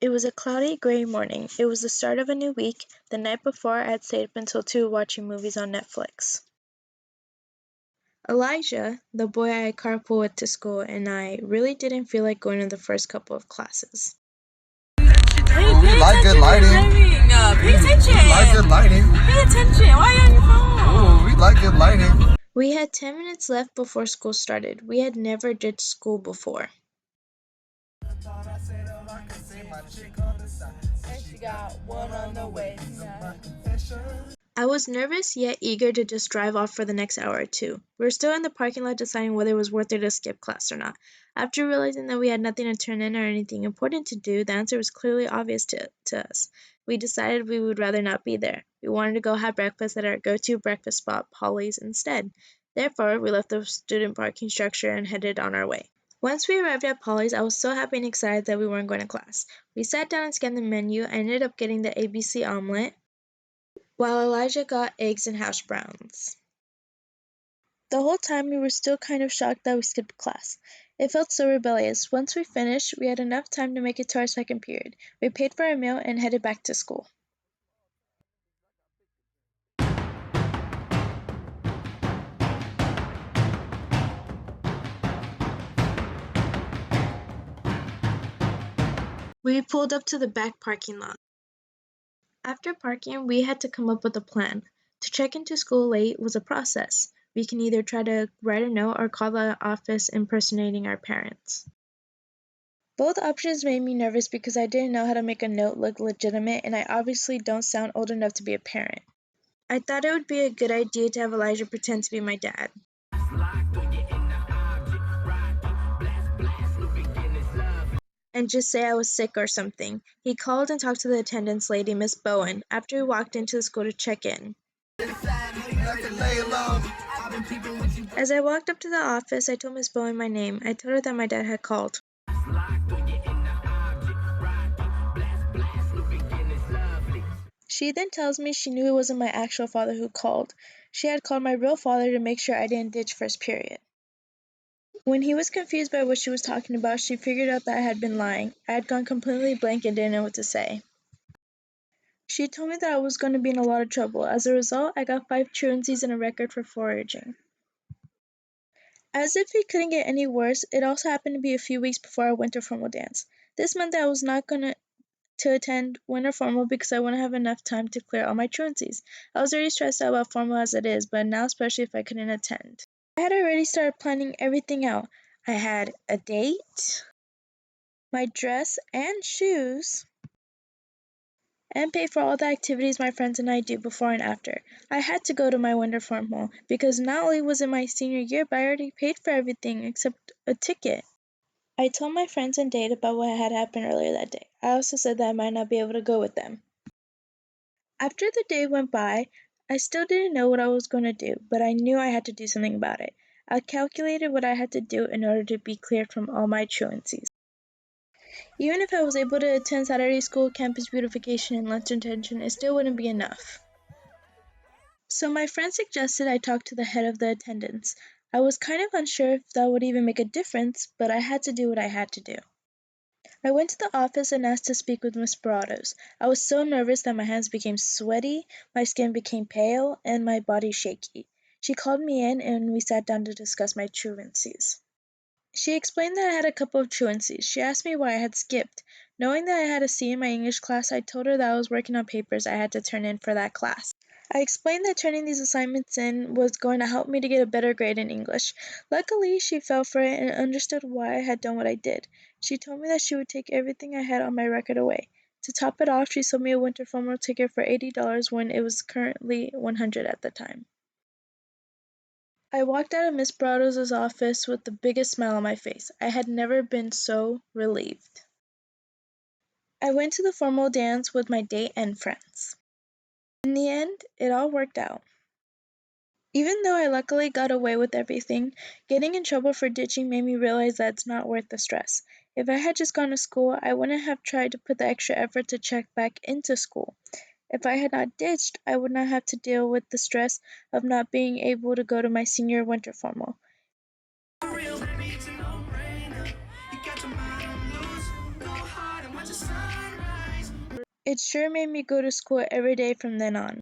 It was a cloudy, gray morning. It was the start of a new week. The night before, I had stayed up until 2 watching movies on Netflix. Elijah, the boy I carpool with to school, and I really didn't feel like going to the first couple of classes. Hey, we like good lighting. Pay attention. We like good lighting. Pay attention. Why are you on your phone? Ooh, we like good lighting. We had 10 minutes left before school started. We had never ditched school before. I was nervous yet eager to just drive off for the next hour or two. We were still in the parking lot deciding whether it was worth it to skip class or not. After realizing that we had nothing to turn in or anything important to do, the answer was clearly obvious to us. We decided we would rather not be there. We wanted to go have breakfast at our go-to breakfast spot, Polly's, instead. Therefore, we left the student parking structure and headed on our way. Once we arrived at Polly's, I was so happy and excited that we weren't going to class. We sat down and scanned the menu. I ended up getting the ABC omelet, while Elijah got eggs and hash browns. The whole time we were still kind of shocked that we skipped class. It felt so rebellious. Once we finished, we had enough time to make it to our second period. We paid for our meal and headed back to school. We pulled up to the back parking lot. After parking, we had to come up with a plan. To check into school late was a process. We can either try to write a note or call the office impersonating our parents. Both options made me nervous because I didn't know how to make a note look legitimate, and I obviously don't sound old enough to be a parent. I thought it would be a good idea to have Elijah pretend to be my dad. And just say I was sick or something. He called and talked to the attendance lady, Miss Bowen, after we walked into the school to check in. As I walked up to the office, I told Miss Bowen my name. I told her that my dad had called. She then tells me she knew it wasn't my actual father who called. She had called my real father to make sure I didn't ditch first period. When he was confused by what she was talking about, she figured out that I had been lying. I had gone completely blank and didn't know what to say. She told me that I was going to be in a lot of trouble. As a result, I got 5 truancies and a record for foraging. As if it couldn't get any worse, it also happened to be a few weeks before our winter formal dance. This meant that I was not going to attend winter formal because I wouldn't have enough time to clear all my truancies. I was already stressed out about formal as it is, but now especially if I couldn't attend. I had already started planning everything out. I had a date, my dress and shoes, and pay for all the activities my friends and I do before and after. I had to go to my winter formal because not only was it my senior year, but I already paid for everything except a ticket. I told my friends and date about what had happened earlier that day. I also said that I might not be able to go with them. After the day went by, I still didn't know what I was going to do, but I knew I had to do something about it. I calculated what I had to do in order to be cleared from all my truancies. Even if I was able to attend Saturday school, campus beautification, and lunch detention, it still wouldn't be enough. So my friend suggested I talk to the head of the attendance. I was kind of unsure if that would even make a difference, but I had to do what I had to do. I went to the office and asked to speak with Miss Barrados. I was so nervous that my hands became sweaty, my skin became pale, and my body shaky. She called me in and we sat down to discuss my truancies. She explained that I had a couple of truancies. She asked me why I had skipped. Knowing that I had a C in my English class, I told her that I was working on papers I had to turn in for that class. I explained that turning these assignments in was going to help me to get a better grade in English. Luckily, she fell for it and understood why I had done what I did. She told me that she would take everything I had on my record away. To top it off, she sold me a winter formal ticket for $80 when it was currently $100 at the time. I walked out of Miss Barrados' office with the biggest smile on my face. I had never been so relieved. I went to the formal dance with my date and friends. In the end, it all worked out. Even though I luckily got away with everything, getting in trouble for ditching made me realize that it's not worth the stress. If I had just gone to school, I wouldn't have tried to put the extra effort to check back into school. If I had not ditched, I would not have to deal with the stress of not being able to go to my senior winter formal. Real baby, it's a no-brainer. You got your mind on loose. Go hard and watch the sun It sure made me go to school every day from then on.